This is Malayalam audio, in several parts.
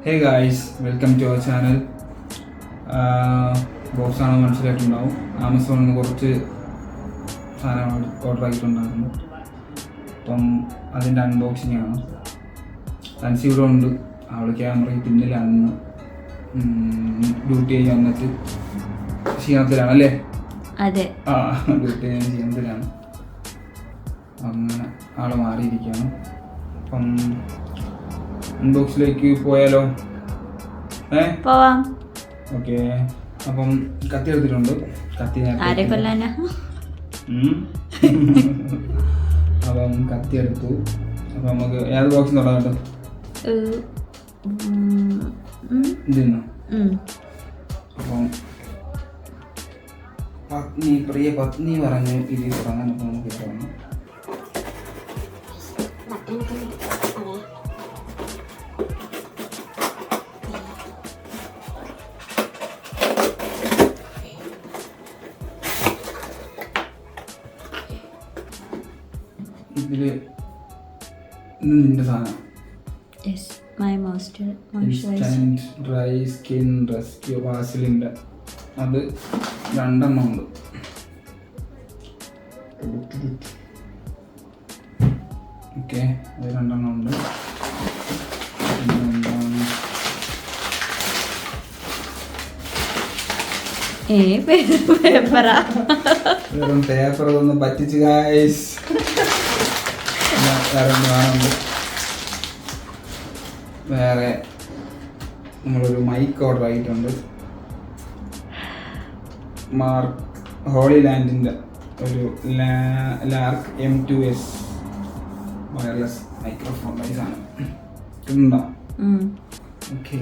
Hey guys, welcome to our channel. ബോക്സാണ് മനസ്സിലായിട്ടുണ്ടാവും. ആമസോണിൽ നിന്ന് കുറച്ച് സാധനങ്ങൾ ഓർഡർ ആയിട്ടുണ്ടായിരുന്നു. അപ്പം അതിൻ്റെ അൺബോക്സിംഗ് ആണ്. ലൻസി ഇവിടെ ഉണ്ട്. അവൾ ക്യാമറയിൽ പിന്നിലാണെന്ന് ഡ്യൂട്ടി കഴിഞ്ഞ് വന്നിട്ട് ക്ഷീണത്തിലാണല്ലേ? അതെ, ഡ്യൂട്ടി കഴിഞ്ഞ് ക്ഷീണത്തിലാണ്. അങ്ങനെ ആൾ മാറിയിരിക്കുകയാണ്. അപ്പം അൺബോക്സിലേക്ക് പോയാലോ? പോവാം. ഓക്കെ. അപ്പം കത്തി എടുത്തിട്ടുണ്ട്. കത്തി ആരെ കൊല്ലാനാ? അപ്പം കത്തി എടുത്തു. അപ്പം നമുക്ക് ഏത് ബോക്സ് തുടങ്ങട്ടെ? ഇതിന്ന്. അപ്പം പ്രിയ പത്നി പറഞ്ഞു ഇത് തുടങ്ങാൻ. അപ്പം നമുക്ക് തുടങ്ങാം. ഇതില് നിന്റെ സാധനം ഇൻസ്റ്റന്റ് ഡ്രൈ സ്കിൻ റെസ്ക്യൂ വാസിലിൻ്റെ അത് 2 എണ്ണം ഉണ്ട്. ഓക്കെ, അത് 2 എണ്ണം ഉണ്ട്. വെറും പേപ്പർ ഒന്ന് പറ്റിച്ച് ഗായ്സ്. വേറെ നമ്മളൊരു മൈക്ക് ഓർഡർ ആയിട്ടുണ്ട്. ഹോളി ലാൻഡിൻ്റെ ഒരു ലാർക്ക് M2S വയർലെസ് മൈക്രോഫോൺ സാധനം കിട്ടുന്നുണ്ടോ? ഓക്കെ.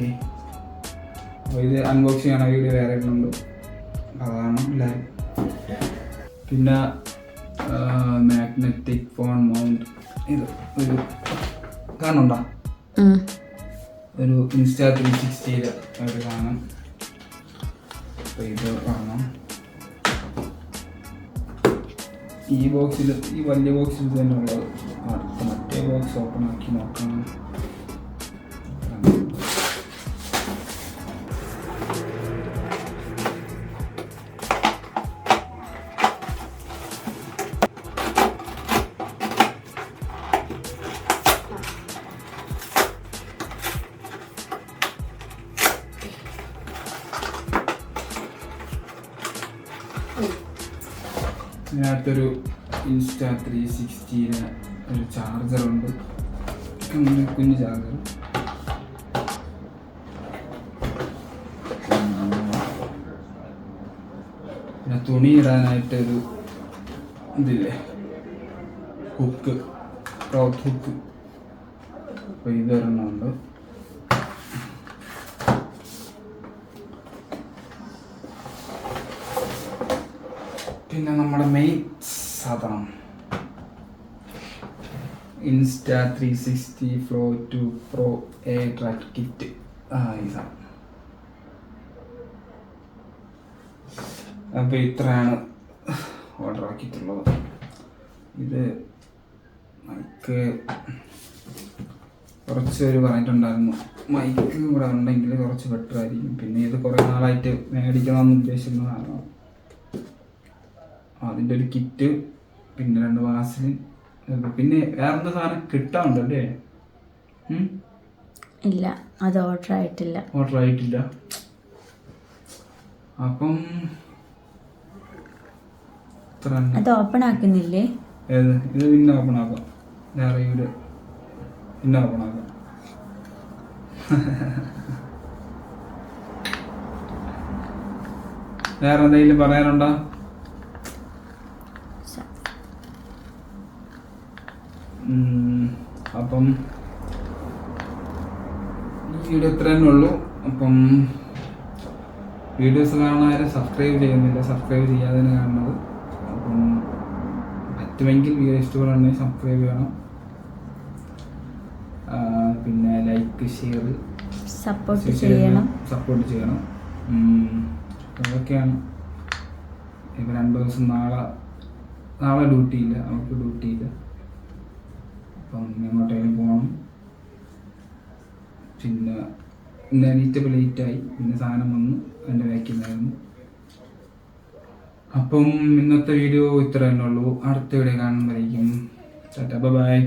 അപ്പോൾ ഇത് അൺബോക്സ് ചെയ്യണ വീഡിയോ വേറെ ഇടുന്നുണ്ട്, അതാണ് എല്ലാവരും. പിന്നെ മാഗ്നറ്റിക് ഫോൺ മൗണ്ട്, ഇത് ഒരു കാണുന്നുണ്ടോ? ഒരു Insta360 ഒരു സാധനം. അപ്പോൾ ഇത് കാണാം. ഈ ബോക്സിൽ, ഈ വലിയ ബോക്സിൽ തന്നെ ഉള്ളത്. അടുത്ത മറ്റേ ബോക്സ് ഓപ്പൺ ആക്കി നോക്കണം. ഇതിനകത്തൊരു Insta360 ഒരു ചാർജറുണ്ട്, കുഞ്ഞു ചാർജർ. പിന്നെ തുണി ഇടാനായിട്ടൊരു ഇതില്ലേ, ഹുക്ക്, ക്ലോത്ത് ഹുക്ക്. അപ്പോൾ ഇതൊരെണ്ണമുണ്ട്. പിന്നെ നമ്മുടെ മെയിൻ സാധനം Insta360 Flow 2 Pro air track kit. ഈ സാധനം. അപ്പോൾ ഇത്രയാണ് ഓർഡർ ആക്കിയിട്ടുള്ളത്. ഇത് മൈക്ക് കുറച്ച് പേര് പറഞ്ഞിട്ടുണ്ടായിരുന്നു, മൈക്ക് ഇവിടെ ഉണ്ടെങ്കിൽ കുറച്ച് ബെറ്റർ ആയിരിക്കും. പിന്നെ ഇത് കുറേ നാളായിട്ട് മേടിക്കണമെന്ന് ഉദ്ദേശിക്കുന്നതാണ്. അതിൻ്റെ ഒരു കിറ്റ്, പിന്നെ 2 വാസലിൻ, പിന്നെ വേറെന്താ സാധനം കിട്ടാനുണ്ടല്ലേ? ഇല്ല, അത് ഓർഡർ ആയിട്ടില്ല. അപ്പം അത് ഓപ്പൺ ആക്കുന്നില്ലേ? ഏത്? ഇത് പിന്നെ ഓപ്പൺ ആക്കാം. വേറെ ഇവിടെ പിന്നെ ഓപ്പൺ ആക്കാം. വേറെ എന്തെങ്കിലും പറയാനുണ്ടോ? അപ്പം ഈ വീഡിയോ ഇത്ര തന്നെ ഉള്ളൂ. അപ്പം വീഡിയോസ് കാണാനും സബ്സ്ക്രൈബ് ചെയ്യുന്നില്ല, സബ്സ്ക്രൈബ് ചെയ്യാതെ കാണുന്നത്. അപ്പം പറ്റുമെങ്കിൽ വീഡിയോ ഇഷ്ടപ്പെടുകയാണെങ്കിൽ സബ്സ്ക്രൈബ് ചെയ്യണം. പിന്നെ ലൈക്ക്, ഷെയർ, സപ്പോർട്ട് ചെയ്യണം. അതൊക്കെയാണ്. ഇപ്പം 2 ദിവസം നാളെ ഡ്യൂട്ടിയില്ല, അവർക്ക് ഡ്യൂട്ടിയില്ല. അപ്പം എങ്ങോട്ടേലും പോകണം. പിന്നെ ഇന്ന് എണീറ്റപ്പോൾ ലേറ്റായി, പിന്നെ സാധനം വന്നു, എൻ്റെ ബാക്കിലായിരുന്നു. അപ്പം ഇന്നത്തെ വീഡിയോ ഇത്ര തന്നെ ഉള്ളൂ. അടുത്ത വീഡിയോ കാണുമ്പോഴേക്കും ടാറ്റാ ബൈ.